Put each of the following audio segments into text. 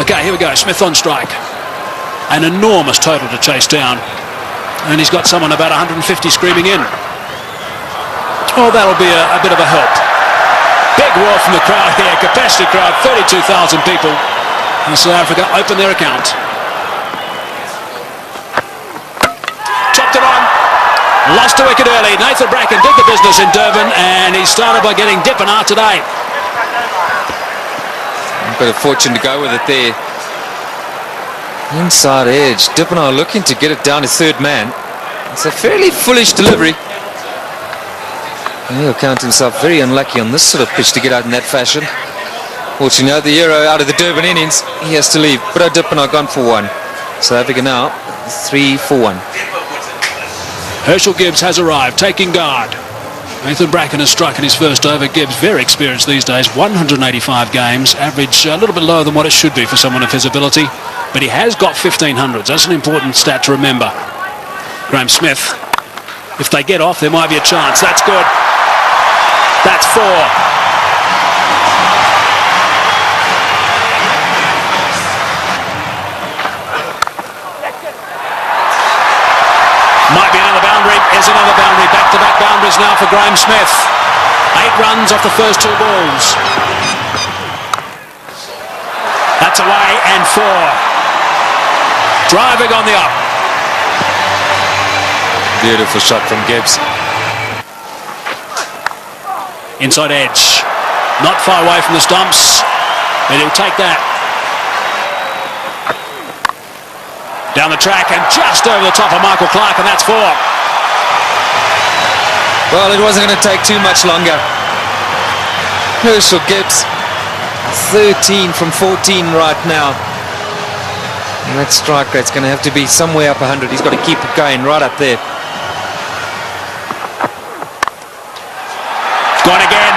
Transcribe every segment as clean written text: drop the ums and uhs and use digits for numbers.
Okay, here we go. Smith on strike. An enormous total to chase down. And he's got someone about 150 screaming in. Oh, that'll be a bit of a help. Big roar from the crowd here. Capacity crowd, 32,000 people. And South Africa open their account. Chopped it on. Lost a wicket early. Nathan Bracken did the business in Durban, and he started by getting Dippenaar today. Bit of fortune to go with it there. Inside edge. Dippenaar looking to get it down to third man. It's a fairly foolish delivery. He'll count himself very unlucky on this sort of pitch to get out in that fashion. Fortunately, the hero out of the Durban innings, he has to leave. But Dippenaar gone for one. South Africa now 3 for 1. Herschel Gibbs has arrived, taking guard. Nathan Bracken has struck in his first over. Gibbs, very experienced these days, 185 games, average a little bit lower than what it should be for someone of his ability, but he has got 1500s. That's an important stat to remember. Graham Smith, if they get off, there might be a chance. That's good. That's 4. Might be another boundary. Is another boundary. Back-to-back boundaries now for Graham Smith. 8 runs off the first 2 balls. That's away and 4. Driving on the up. Beautiful shot from Gibbs. Inside edge. Not far away from the stumps, but he'll take that. Down the track and just over the top of Michael Clark, and that's 4. Well, it wasn't going to take too much longer. Herschel Gibbs, 13 from 14 right now. And that strike rate's going to have to be somewhere up 100. He's got to keep it going right up there. Gone again.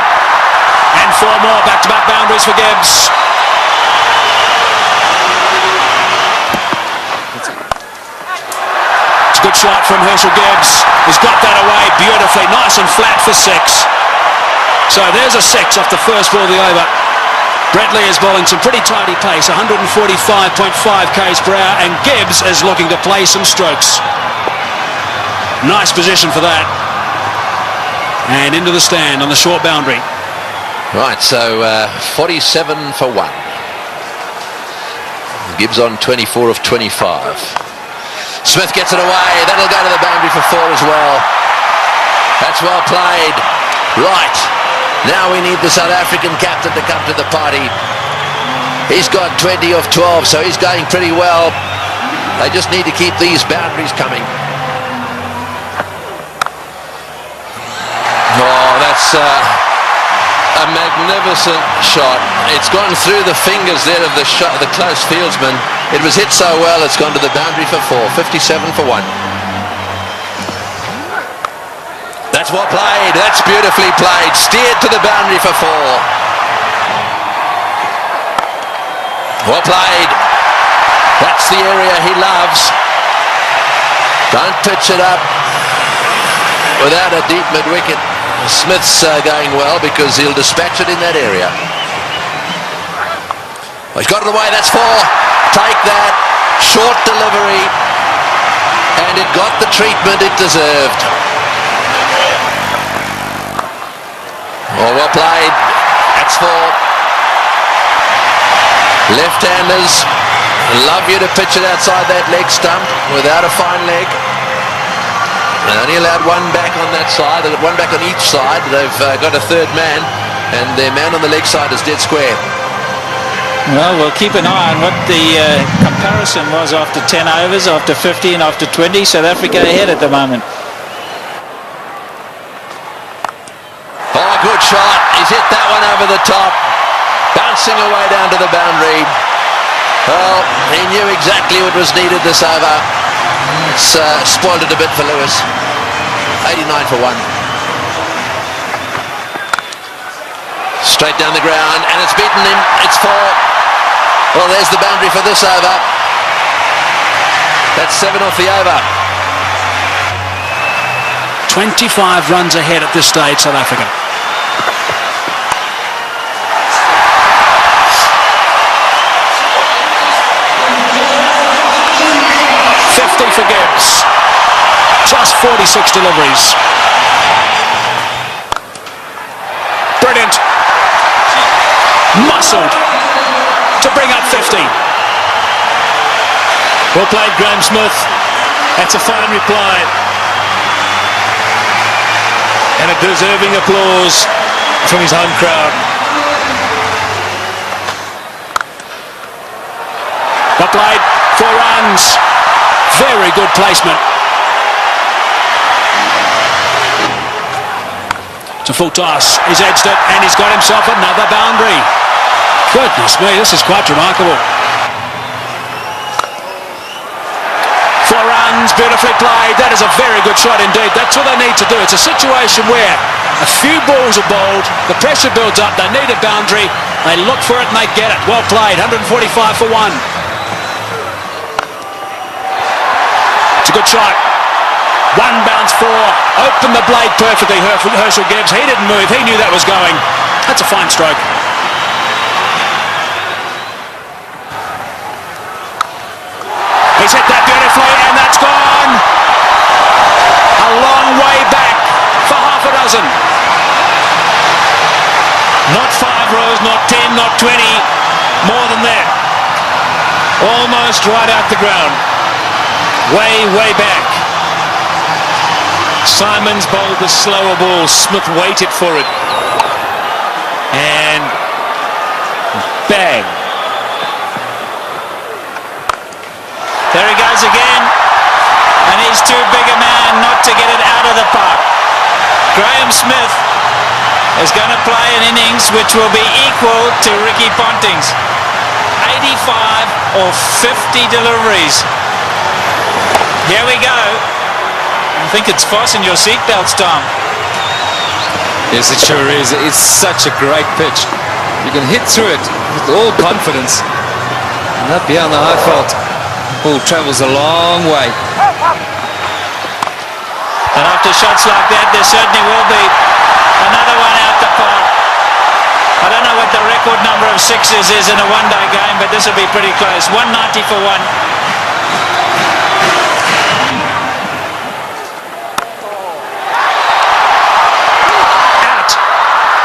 And 4 more back-to-back boundaries for Gibbs. It's a good shot from Herschel Gibbs. He's got that away beautifully. Nice and flat for 6. So there's a 6 off the first ball of the over. Brett Lee is bowling some pretty tidy pace, 145.5 k's per hour, and Gibbs is looking to play some strokes. Nice position for that. And into the stand on the short boundary. Right, so 47 for 1. Gibbs on 24 of 25. Smith gets it away. That'll go to the boundary for 4 as well. That's well played. Right. Now we need the South African captain to come to the party. He's got 20 of 12, so he's going pretty well. They just need to keep these boundaries coming. Oh, that's a magnificent shot. It's gone through the fingers there of the close fieldsman. It was hit so well, it's gone to the boundary for 4. 57 for 1. That's well played. That's beautifully played. Steered to the boundary for 4. Well played. That's the area he loves. Don't pitch it up without a deep mid-wicket. Smith's going well because he'll dispatch it in that area. Well, he's got it away. That's 4. Take that. Short delivery. And it got the treatment it deserved. Oh, well played. That's 4. Left-handers love you to pitch it outside that leg stump without a fine leg. They only allowed 1 back on that side. They've got 1 back on each side. They've got a third man, and their man on the leg side is dead square. Well, we'll keep an eye on what the comparison was after 10 overs, after 15, after 20. South Africa ahead at the moment. Oh, good shot. He's hit that one over the top. Bouncing away down to the boundary. Well, he knew exactly what was needed this over. It's spoiled it a bit for Lewis. 89 for 1. Straight down the ground, and it's beaten him. It's 4. Well, there's the boundary for this over. That's 7 off the over. 25 runs ahead at this stage, South Africa. 46 deliveries. Brilliant. Muscled to bring up 50. Well played, Graham Smith. That's a fine reply. And a deserving applause from his home crowd. Well played, 4 runs. Very good placement. To full toss, he's edged it and he's got himself another boundary. Goodness me, this is quite remarkable. 4 runs, beautifully played. That is a very good shot indeed. That's what they need to do. It's a situation where a few balls are bowled, the pressure builds up, they need a boundary, they look for it and they get it. Well played, 145 for 1. It's a good shot. 1 bounce 4, opened the blade perfectly, Herschel Gibbs. He didn't move, he knew that was going. That's a fine stroke. He's hit that beautifully and that's gone. A long way back for half a dozen. Not 5 rows, not 10, not 20, more than that. Almost right out the ground. Way, way back. Simons bowled the slower ball. Smith waited for it. And bang. There he goes again. And he's too big a man not to get it out of the park. Graham Smith is going to play an innings which will be equal to Ricky Ponting's. 85 or 50 deliveries. Here we go. I think it's fasten your seatbelts, Tom. Yes, it sure is. It's such a great pitch. You can hit through it with all confidence. And up beyond the high fault, the ball travels a long way. And after shots like that, there certainly will be another one out the park. I don't know what the record number of sixes is in a one-day game, but this will be pretty close. 190 for 1.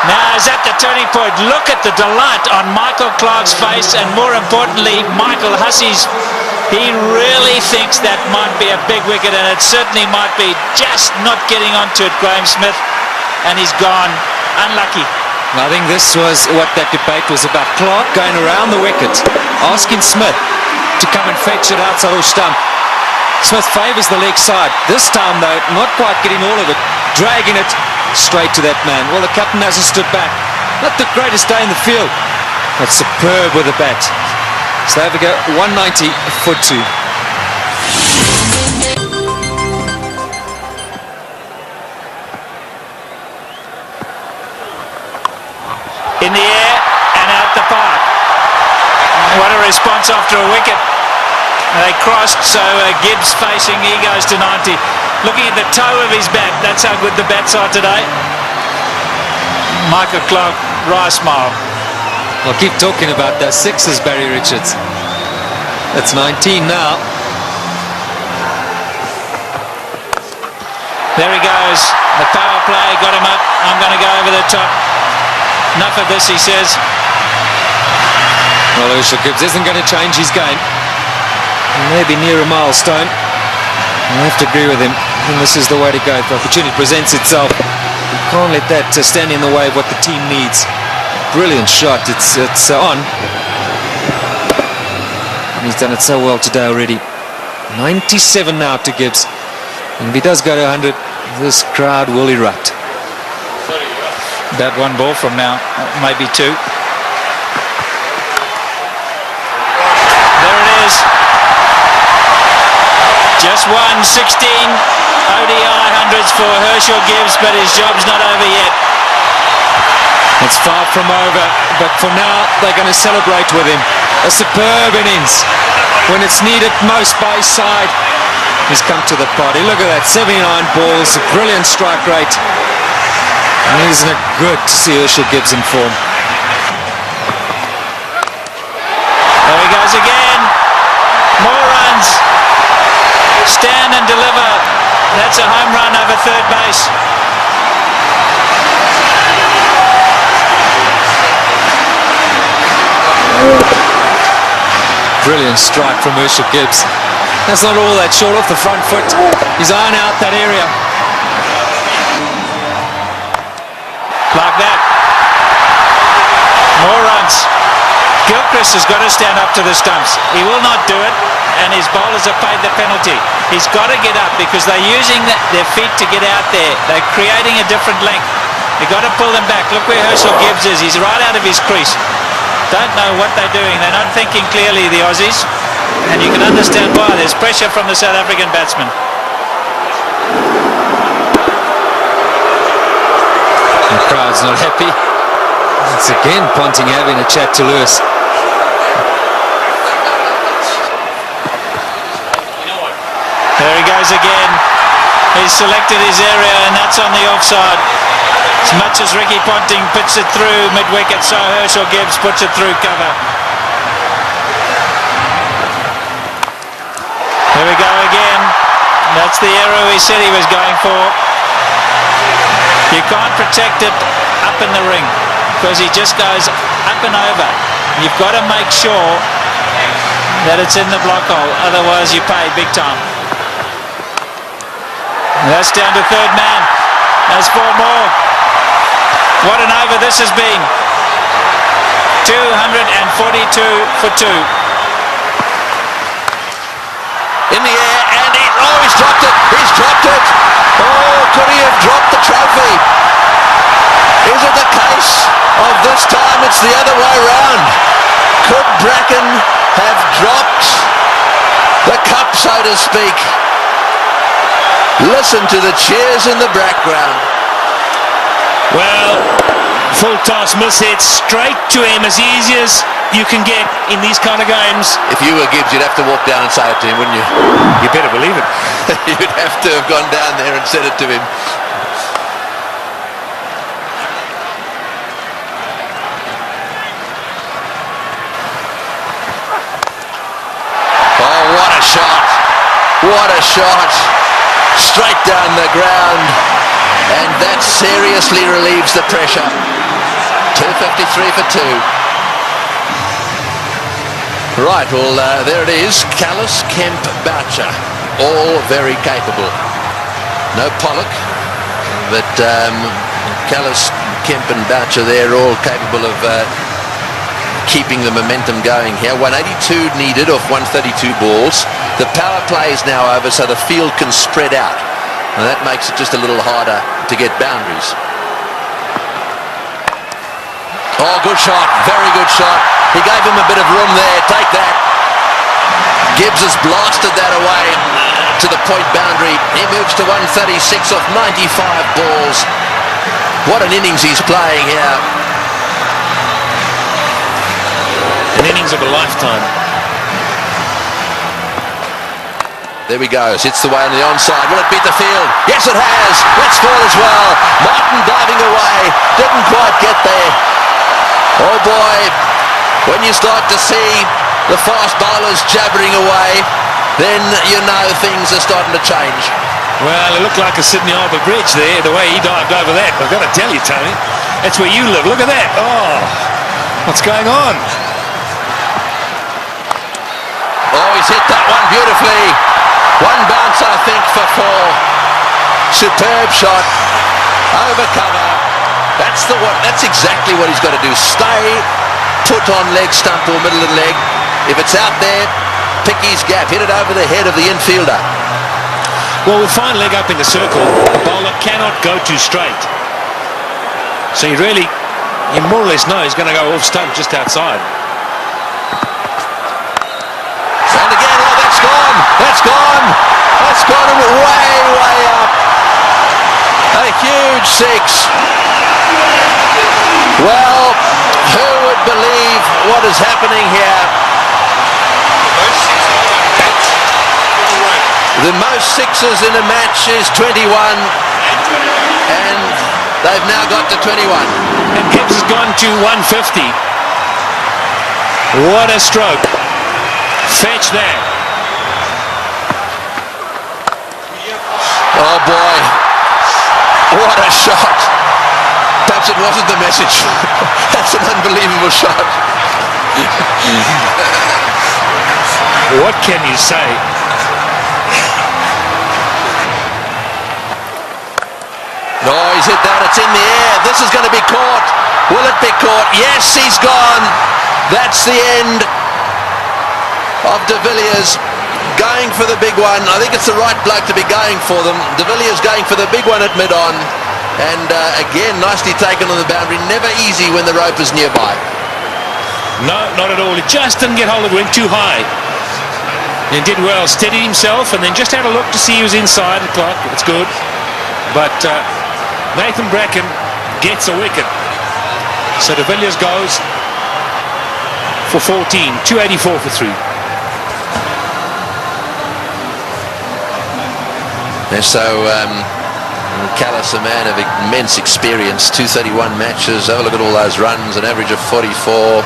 Now is at the turning point. Look at the delight on Michael Clarke's face, and more importantly, Michael Hussey's. He really thinks that might be a big wicket, and it certainly might be. Just not getting onto it, Graham Smith, and he's gone. Unlucky. I think this was what that debate was about. Clarke going around the wicket, asking Smith to come and fetch it outside or stump. Smith favours the leg side. This time, though, not quite getting all of it, dragging it straight to that man. Well, the captain hasn't stood back. Not the greatest day in the field, but superb with the bat. So there we go, 190 for 2. In the air and out the park. What a response after a wicket. They crossed, so Gibbs facing, he goes to 90. Looking at the toe of his bat, that's how good the bats are today. Michael Clarke, wry smile. I'll keep talking about those sixes, Barry Richards. That's 19 now. There he goes. The power play got him up. I'm going to go over the top. Enough of this, he says. Well, Herschel Gibbs isn't going to change his game. Maybe near a milestone. I have to agree with him. And this is the way to go. If the opportunity presents itself, you can't let that stand in the way of what the team needs. Brilliant shot. It's on. And he's done it so well today already. 97 now to Gibbs. And if he does go to 100, this crowd will erupt. About 1 ball from now, maybe 2. There it is. Just 16 ODI hundreds for Herschel Gibbs, but his job's not over yet. It's far from over, but for now they're going to celebrate with him. A superb innings when it's needed most by his side. He's come to the party. Look at that, 79 balls, a brilliant strike rate. And isn't it good to see Herschel Gibbs in form? There he goes again. More runs. Stand and deliver. That's a home run. pace. Brilliant strike from Herschel Gibbs. That's not all that short off the front foot. He's eyeing out that area. Like that. More runs. Gilchrist has got to stand up to the stumps. He will not do it, and his bowlers have paid the penalty. He's got to get up because they're using their feet to get out there. They're creating a different length. They've got to pull them back. Look where Herschel Gibbs is. He's right out of his crease. Don't know what they're doing. They're not thinking clearly, the Aussies. And you can understand why. There's pressure from the South African batsman. The crowd's not happy. It's again Ponting having a chat to Lewis. There he goes again. He's selected his area, and that's on the offside. As much as Ricky Ponting puts it through mid-wicket, so Herschel Gibbs puts it through cover. Here we go again. That's the arrow he said he was going for. You can't protect it up in the ring because he just goes up and over. You've got to make sure that it's in the block hole, otherwise you pay big time. And that's down to third man. There's 4 more. What an over this has been. 242 for 2. In the air, and he's dropped it. He's dropped it. Oh, could he have dropped the trophy? Is it the case of this time it's the other way round? Could Bracken have dropped the cup, so to speak? Listen to the cheers in the background. Well, full toss miss hit straight to him, as easy as you can get in these kind of games. If you were Gibbs, you'd have to walk down and say it to him, wouldn't you? You better believe it. You'd have to have gone down there and said it to him. Oh, what a shot. What a shot. Straight down the ground. And that seriously relieves the pressure. 253 for 2. Right, well, there it is. Kallis, Kemp, Boucher, all very capable. No Pollock, but Kallis, Kemp and Boucher, they're all capable of keeping the momentum going here. 182 needed off 132 balls. The power play is now over, so the field can spread out, and that makes it just a little harder to get boundaries. Oh, good shot, very good shot. He gave him a bit of room there. Take that. Gibbs has blasted that away to the point boundary. He moves to 136 off 95 balls. What an innings he's playing here. An innings of a lifetime. There we go. Hits the way on the onside. Will it beat the field? Yes, it has. Let's score as well. Martin diving away. Didn't quite get there. Oh boy. When you start to see the fast bowlers jabbering away, then you know things are starting to change. Well, it looked like a Sydney Harbour Bridge there, the way he dived over that. I've got to tell you, Tony, that's where you live. Look at that. Oh, what's going on? Oh, he's hit that one beautifully. One bounce, I think, for 4. Superb shot. Over cover. That's exactly what he's got to do. Stay put on leg stump or middle of the leg. If it's out there, pick his gap. Hit it over the head of the infielder. Well, with fine leg up in the circle, the bowler cannot go too straight. So you more or less know he's going to go off stump just outside. And again, oh, that's gone. That's gone. That's gone way, way up. A huge 6. Well, who would believe what is happening here? The most sixes in a match is 21, and they've now got to 21. And Gibbs has gone to 150. What a stroke. Fetch that. Oh boy. What a shot. Perhaps it wasn't the message. That's an unbelievable shot. What can you say? No, he's hit that. It's in the air. This is going to be caught. Will it be caught? Yes, he's gone. That's the end of De Villiers going for the big one. I think it's the right bloke to be going for them. De Villiers going for the big one at mid-on. And again, nicely taken on the boundary. Never easy when the rope is nearby. No, not at all. He just didn't get hold of it. Went too high. And did well. Steadied himself and then just had a look to see he was inside the clock. It's good. But Nathan Bracken gets a wicket. So De Villiers goes for 14. 284 for 3. And so Callis, a man of immense experience, 231 matches. Have a look at all those runs, an average of 44,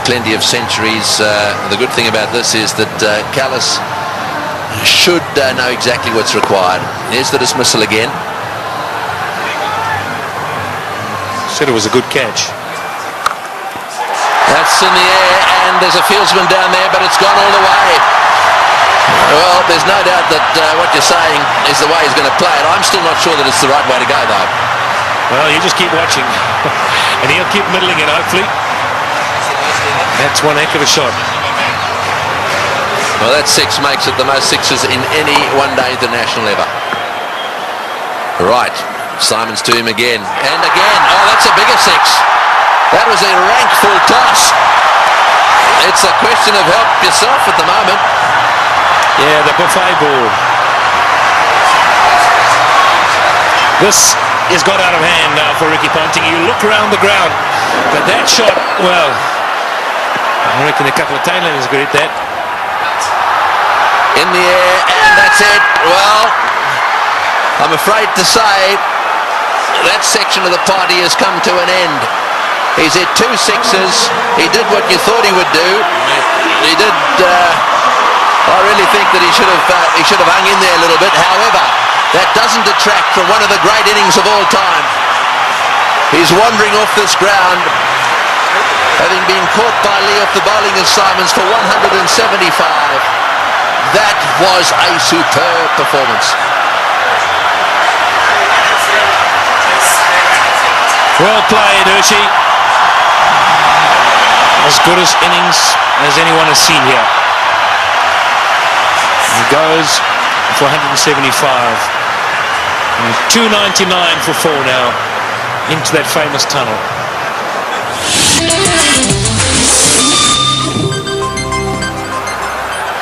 plenty of centuries. The good thing about this is that Callis should know exactly what's required. Here's the dismissal again. Said it was a good catch. That's in the air, and there's a fieldsman down there, but it's gone all the way. Well, there's no doubt that what you're saying is the way he's going to play it. I'm still not sure that it's the right way to go, though. Well, you just keep watching. And he'll keep middling it, hopefully. That's one heck of a shot. Well, that six makes it the most sixes in any one-day international ever. Right, Simons to him again. And again. Oh, that's a bigger six. That was a rank full toss. It's a question of help yourself at the moment. Yeah, the buffet ball. This has got out of hand now for Ricky Ponting. You look around the ground, but that shot, well, I reckon a couple of tailenders could hit that. In the air, and that's it. Well, I'm afraid to say that section of the party has come to an end. He's hit 2 sixes. He did what you thought he would do. He did. I really think that he should have hung in there a little bit. However, that doesn't detract from one of the great innings of all time. He's wandering off this ground, having been caught by Lee off the bowling of Simons for 175. That was a superb performance. Well played, Hershey. As good as innings as anyone has seen here. He goes for 175. And 299 for 4 now into that famous tunnel.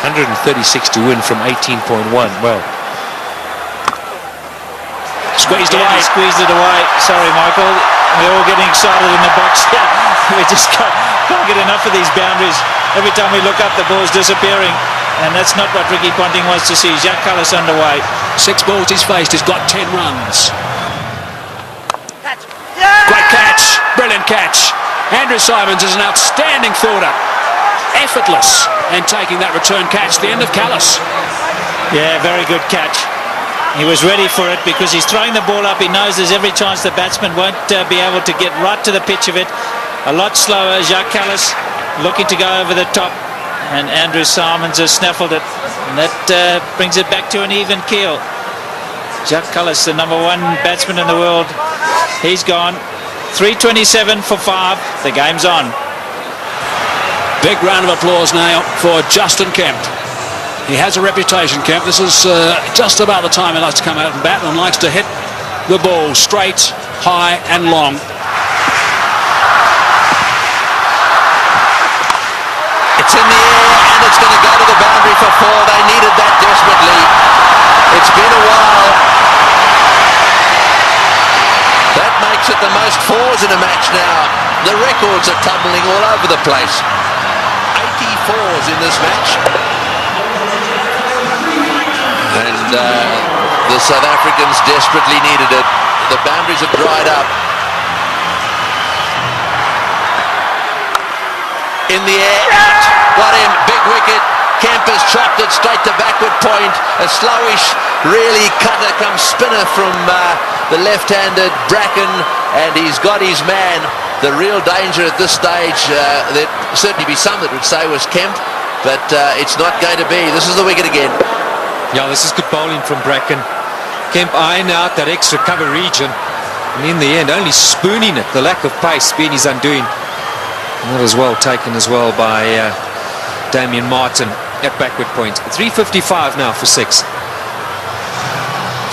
136 to win from 18.1. Well, squeezed away. He squeezed it away. Sorry, Michael. We're all getting excited in the box here. We just can't get enough of these boundaries. Every time we look up, the ball's disappearing. And that's not what Ricky Ponting wants to see. Jacques Kallis underway. 6 balls he's faced. He's got 10 runs. Great catch. Brilliant catch. Andrew Simons is an outstanding fielder. Effortless. And taking that return catch. The end of Kallis. Yeah, very good catch. He was ready for it because he's throwing the ball up. He knows there's every chance the batsman won't be able to get right to the pitch of it. A lot slower. Jacques Kallis looking to go over the top. And Andrew Simons has snaffled it. And that brings it back to an even keel. Jacques Kallis, the #1 batsman in the world. He's gone. 327 for 5. The game's on. Big round of applause now for Justin Kemp. He has a reputation, Kemp. This is just about the time he likes to come out and bat and likes to hit the ball straight, high and long. It's in the air and it's going to go to the boundary for 4. They needed that desperately. It's been a while. That makes it the most 4s in a match now. The records are tumbling all over the place. 84s in this match. And the South Africans desperately needed it. The boundaries have dried up. In the air, out. Got him, big wicket. Kemp has chopped it straight to backward point. A slowish, really cutter come spinner from the left-handed Bracken, and he's got his man. The real danger at this stage, there'd certainly be some that would say was Kemp, but it's not going to be. This is the wicket again. Yeah, this is good bowling from Bracken. Kemp eyeing out that extra cover region, and in the end only spooning it, the lack of pace being his undoing. And that was well taken as well by Damien Martin at backward point. 3:55 now for 6.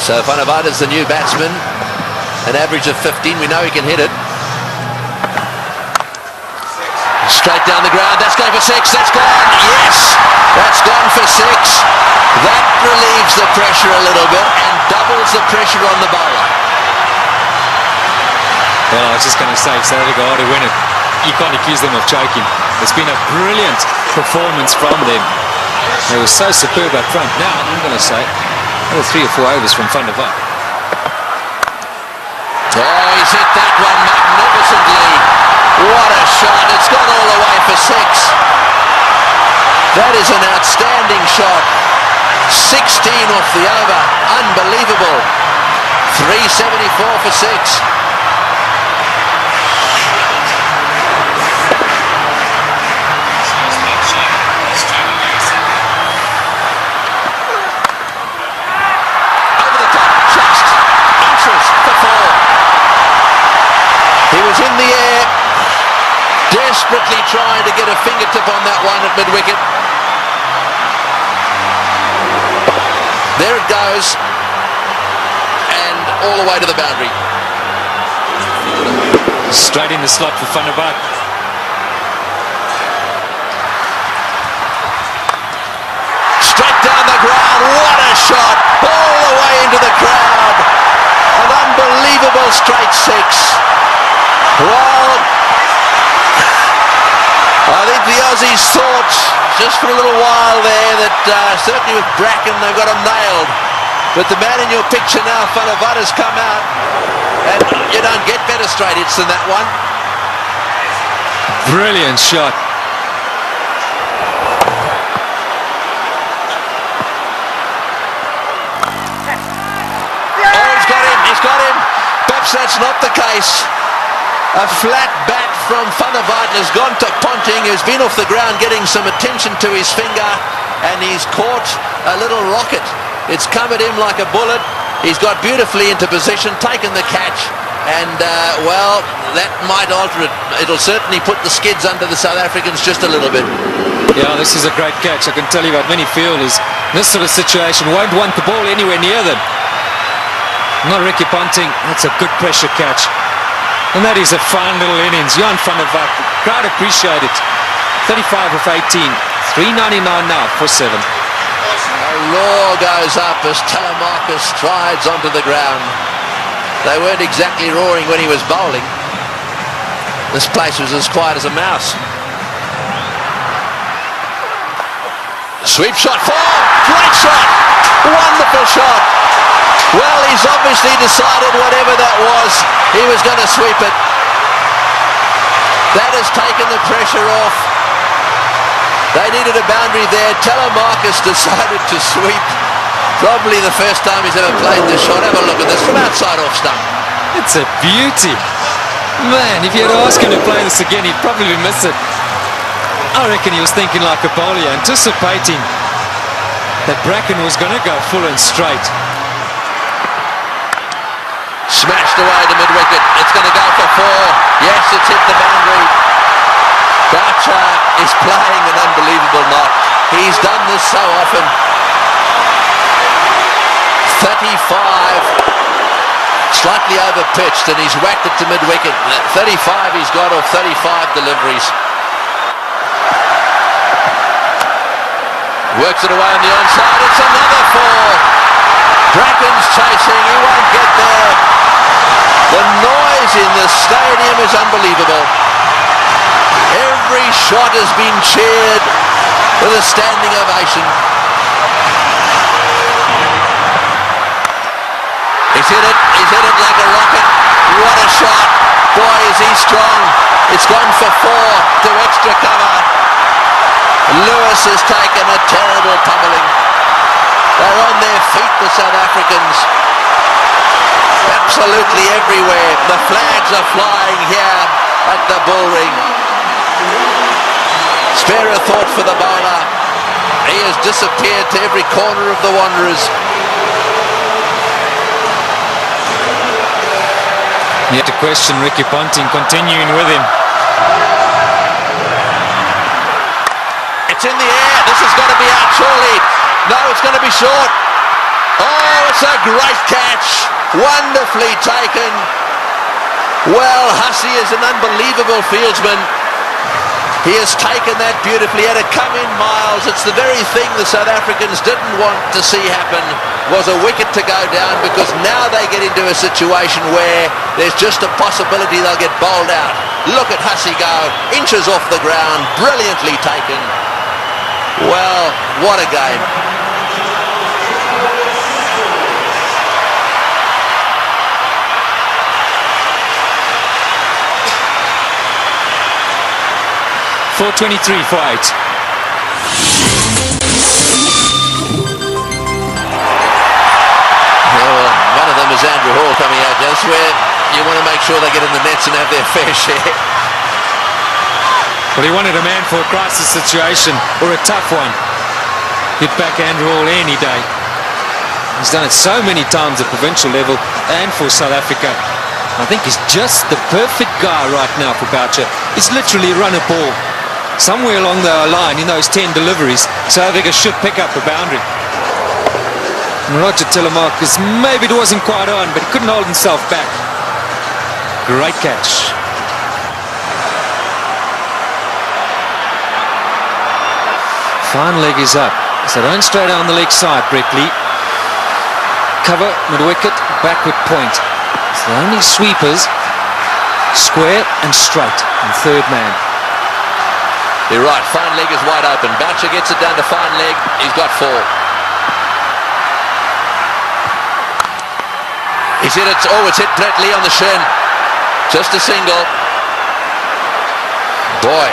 So Vanavada's the new batsman, an average of 15. We know he can hit it. Straight down the ground, that's going for 6, that's gone, yes, that's gone for 6. That relieves the pressure a little bit and doubles the pressure on the bowler. Well, I was just going to say, South Africa ought to win it. You can't accuse them of choking. It's been a brilliant performance from them. They were so superb up front. Now, I'm going to say, another 3 or 4 overs from Van der Vaart. Oh, he's hit that one magnificently. What a shot. It's gone all the way for 6. That is an outstanding shot. 16 off the over. Unbelievable. 374 for 6. Over the top. Just interest for 4. He was in the air, desperately trying to get a fingertip on that one at mid-wicket. There it goes, and all the way to the boundary. Straight in the slot for Van der Vaart. Straight down the ground, what a shot, all the way into the crowd. An unbelievable straight 6. Well, I think the Aussies thought just for a little while there that certainly with Bracken they've got him nailed. But the man in your picture now, Van der Vaart, has come out, and you don't get better straight hits than that one. Brilliant shot. Oh, he's got him. Perhaps that's not the case. A flat bat from Van der Vaart has gone to Ponting, who's been off the ground getting some attention to his finger, and he's caught a little rocket. It's come at him like a bullet. He's got beautifully into position, taken the catch, and well, that might alter it. It'll certainly put the skids under the South Africans just a little bit. Yeah, this is a great catch. I can tell you about many fielders in this sort of situation won't want the ball anywhere near them. Not Ricky Ponting. That's a good pressure catch. And that is a fine little innings. Jan van der Vaart, crowd appreciate it. 35 of 18. 399 now for 7. A roar goes up as Telemarcus strides onto the ground. They weren't exactly roaring when he was bowling. This place was as quiet as a mouse. Sweep shot, 4, great shot, wonderful shot. Well, he's obviously decided whatever that he was going to sweep it. That has taken the pressure off. They needed a boundary there. Telemarcus decided to sweep. Probably the first time he's ever played this shot. Have a look at this from outside off stump. It's a beauty. Man, if you had asked him to play this again, he'd probably miss it. I reckon he was thinking like a bowler, anticipating that Bracken was going to go full and straight. Smashed away to mid-wicket. It's going to go for 4. Yes, it's hit the boundary. Boucher is playing an unbelievable knock. He's done this so often. 35. Slightly over-pitched, and he's whacked it to mid-wicket. 35 he's got off 35 deliveries. Works it away on the onside. It's another 4. Bracken's chasing. He won't get there. The noise in the stadium is unbelievable. Every shot has been cheered with a standing ovation. He's hit it like a rocket. What a shot. Boy, is he strong. It's gone for 4 to extra cover. Lewis has taken a terrible pummeling. They're on their feet, the South Africans. Absolutely everywhere. The flags are flying here at the bull ring. Spare a thought for the bowler. He has disappeared to every corner of the Wanderers. You had to question Ricky Ponting continuing with him. It's in the air. This has got to be out surely. No, it's going to be short. Oh, it's a great catch. Wonderfully taken. Well, Hussey is an unbelievable fieldsman. He has taken that beautifully. He had to come in miles. It's the very thing the South Africans didn't want to see happen, was a wicket to go down, because now they get into a situation where there's just a possibility they'll get bowled out. Look at Hussey go, inches off the ground, brilliantly taken. Well, what a game. .423 for 8. Well, one of them is Andrew Hall coming out. That's where you want to make sure they get in the nets and have their fair share. Well, he wanted a man for a crisis situation, or a tough one. Hit back Andrew Hall any day. He's done it so many times at provincial level and for South Africa. I think he's just the perfect guy right now for Boucher. He's literally run a ball. Somewhere along the line in those 10 deliveries, South Africa should pick up a boundary. And Roger Telemarcus, maybe it wasn't quite on, but he couldn't hold himself back. Great catch. Fine leg is up. So don't stray down the leg side, Brett Lee. Cover, mid-wicket, backward point. So the only sweepers, square and straight, and third man. You're right, fine leg is wide open. Boucher gets it down to fine leg. He's got 4. He's hit it. Oh, it's hit Brett Lee on the shin. Just a single. Boy,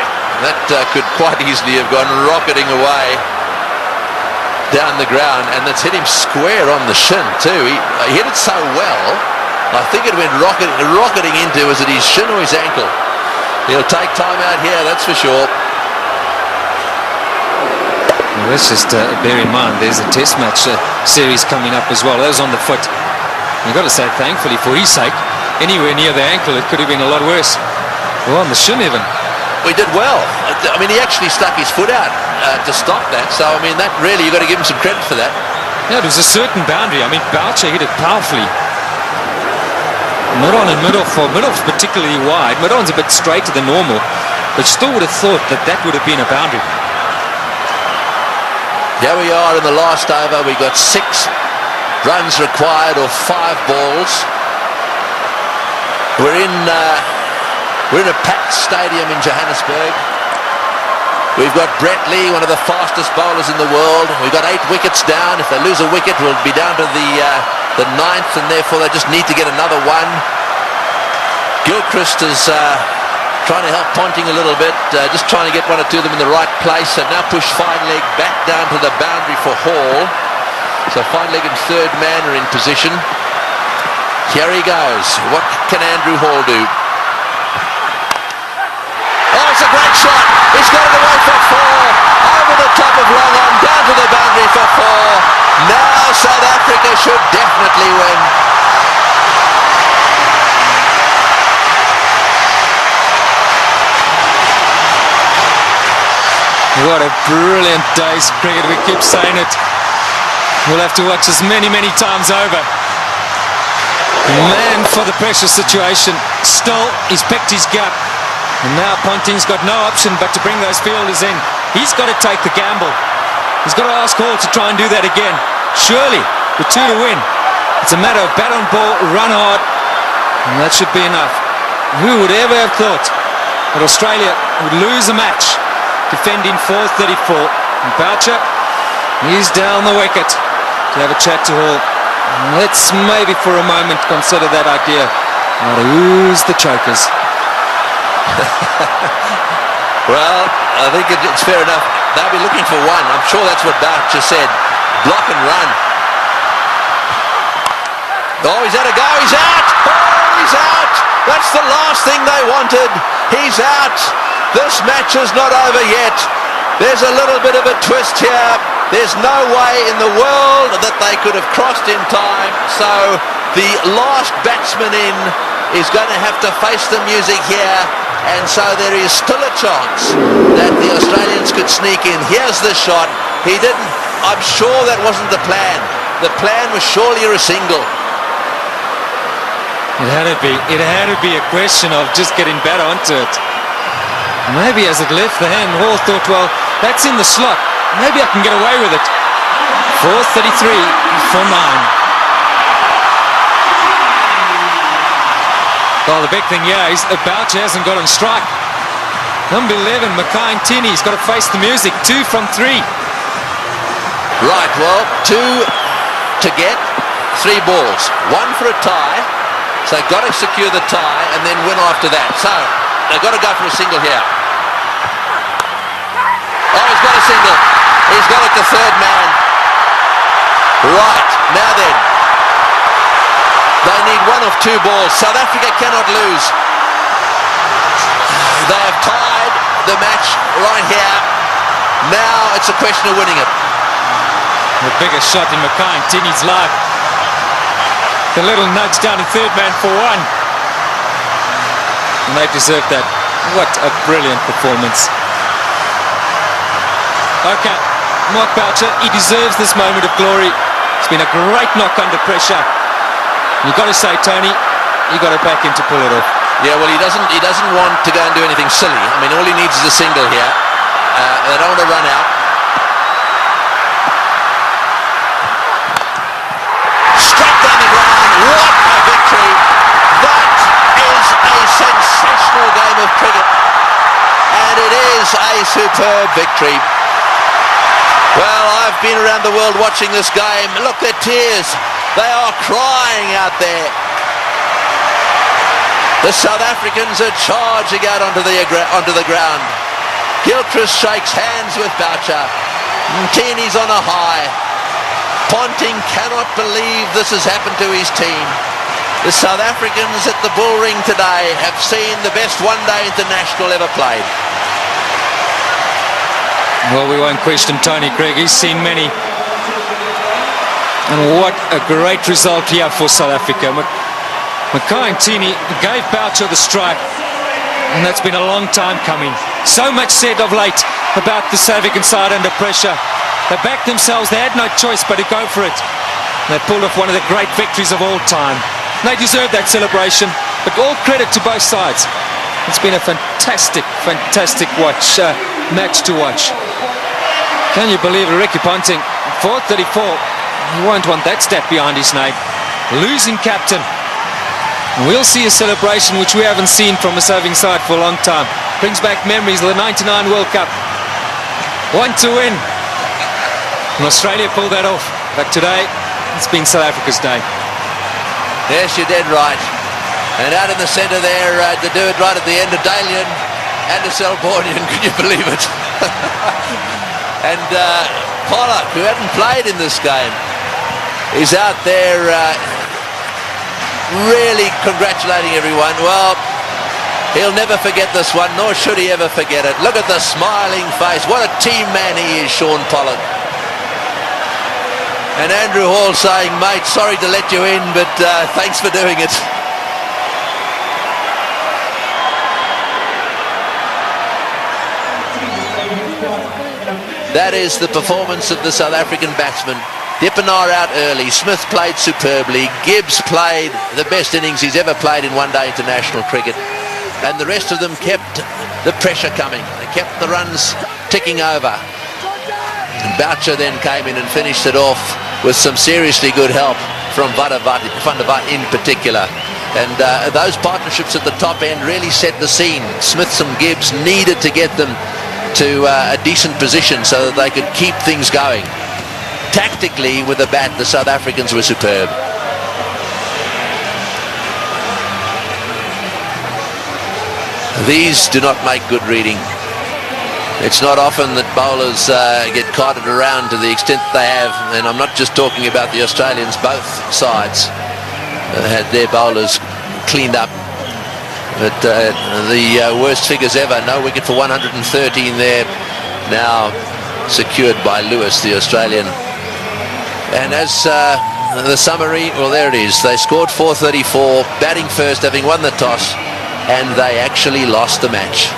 that could quite easily have gone rocketing away down the ground, and that's hit him square on the shin too. He hit it so well, I think it went rocketing into, was it his shin or his ankle? He'll take time out here, that's for sure. Well, let's just bear in mind there's a test match series coming up as well. That was on the foot. You've got to say, thankfully for his sake, anywhere near the ankle it could have been a lot worse. Well, on the shin even. We did well. I mean, he actually stuck his foot out to stop that. So, I mean, that really, you've got to give him some credit for that. Yeah, it was a certain boundary. I mean, Boucher hit it powerfully. Mid-on and mid-off, or mid-off's particularly wide. Mid-on's a bit straighter than normal, but still would have thought that that would have been a boundary. Here we are in the last over. We got 6 runs required, or 5 balls. We're in a packed stadium in Johannesburg. We've got Brett Lee, one of the fastest bowlers in the world. We've got 8 wickets down. If they lose a wicket, we'll be down to the 9th, and therefore they just need to get another one. Gilchrist is trying to help Ponting a little bit, just trying to get 1 or 2 of them in the right place. They've now pushed fine leg back down to the boundary for Hall. So fine leg and third man are in position. Here he goes. What can Andrew Hall do? Oh, it's a great shot. He's got it away for 4. Over the top of long on, down to the boundary for 4. Now South Africa should definitely win. What a brilliant day's cricket. We keep saying it. We'll have to watch this many, many times over. Man for the pressure situation. Still, he's picked his gap. And now Ponting's got no option but to bring those fielders in. He's got to take the gamble. He's got to ask Hall to try and do that again. Surely, with 2 to win, it's a matter of bat on ball, run hard, and that should be enough. Who would ever have thought that Australia would lose a match defending 434? And Boucher, he's down the wicket to have a chat to Hall. Let's maybe for a moment consider that idea. Now who's the chokers? Well, I think it's fair enough. They'll be looking for one. I'm sure that's what Boucher said. Block and run. Oh, he's had a go. He's out. Oh, he's out. That's the last thing they wanted. He's out. This match is not over yet. There's a little bit of a twist here. There's no way in the world that they could have crossed in time. So the last batsman in is going to have to face the music here. And so there is still a chance that the Australians could sneak in. Here's the shot. He didn't. I'm sure that wasn't the plan. The plan was surely a single. It had to be. It had to be a question of just getting better onto it. Maybe as it left the hand, Hall thought, well, that's in the slot. Maybe I can get away with it. 4:33 for 9. Well, the big thing here is Boucher hasn't got on strike. Number 11, Mackay Ntini's got to face the music. 2 from 3. Right, well, 2 to get, 3 balls. 1 for a tie. So they've got to secure the tie and then win after that. So they've got to go for a single here. Oh, he's got a single. He's got it to third man. Right, now then. They need 1 of 2 balls. South Africa cannot lose. They have tied the match right here. Now it's a question of winning it. The biggest shot in Mackay Ntini's life. The little nudge down to third man for 1. And they deserve that. What a brilliant performance. Okay, Mark Boucher, he deserves this moment of glory. It's been a great knock under pressure. You've got to say, Tony, you've got to back him to pull it off. Yeah, well, he doesn't want to go and do anything silly. I mean, all he needs is a single here. They don't want to run out. Straight down the ground. What a victory. That is a sensational game of cricket. And it is a superb victory. Well, I've been around the world watching this game. Look, their tears. They are crying out there. The South Africans are charging out onto the ground. Gilchrist shakes hands with Boucher. Ntini's on a high. Ponting cannot believe this has happened to his team. The South Africans at the Bullring today have seen the best one-day international ever played. Well, we won't question Tony Craig. He's seen many. And what a great result here for South Africa. Mackay Ntini gave Boucher the strike, and that's been a long time coming. So much said of late about the South African side under pressure. They backed themselves. They had no choice but to go for it. They pulled off one of the great victories of all time. They deserve that celebration, but all credit to both sides. It's been a fantastic, fantastic match to watch. Can you believe it? Ricky Ponting, 4:34. He won't want that stat behind his name. Losing captain. We'll see a celebration which we haven't seen from a serving side for a long time. Brings back memories of the '99 World Cup. 1 to win. And Australia pulled that off. But today, it's been South Africa's day. Yes, you're dead right. And out in the centre there, to do it right at the end of Dalian and the Selbornian, can you believe it? And Pollock, who hadn't played in this game, is out there really congratulating everyone. Well, he'll never forget this one, nor should he ever forget it. Look at the smiling face. What a team man he is, Shaun Pollock. And Andrew Hall saying, mate, sorry to let you in, but thanks for doing it. That is the performance of the South African batsmen. Dippenaar out early. Smith played superbly. Gibbs played the best innings he's ever played in one-day international cricket. And the rest of them kept the pressure coming. They kept the runs ticking over. And Boucher then came in and finished it off with some seriously good help from Van der Vaart in particular. And those partnerships at the top end really set the scene. Smith and Gibbs needed to get them to a decent position so that they could keep things going. Tactically, with the bat, the South Africans were superb. These do not make good reading. It's not often that bowlers get carted around to the extent they have, and I'm not just talking about the Australians. Both sides had their bowlers cleaned up. But the worst figures ever. No wicket for 113 there. Now secured by Lewis, the Australian. And as the summary, well, there it is. They scored 434, batting first, having won the toss, and they actually lost the match.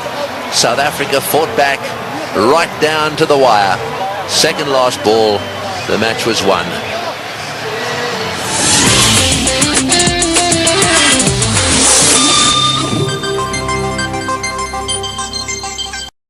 South Africa fought back right down to the wire. Second last ball, the match was won.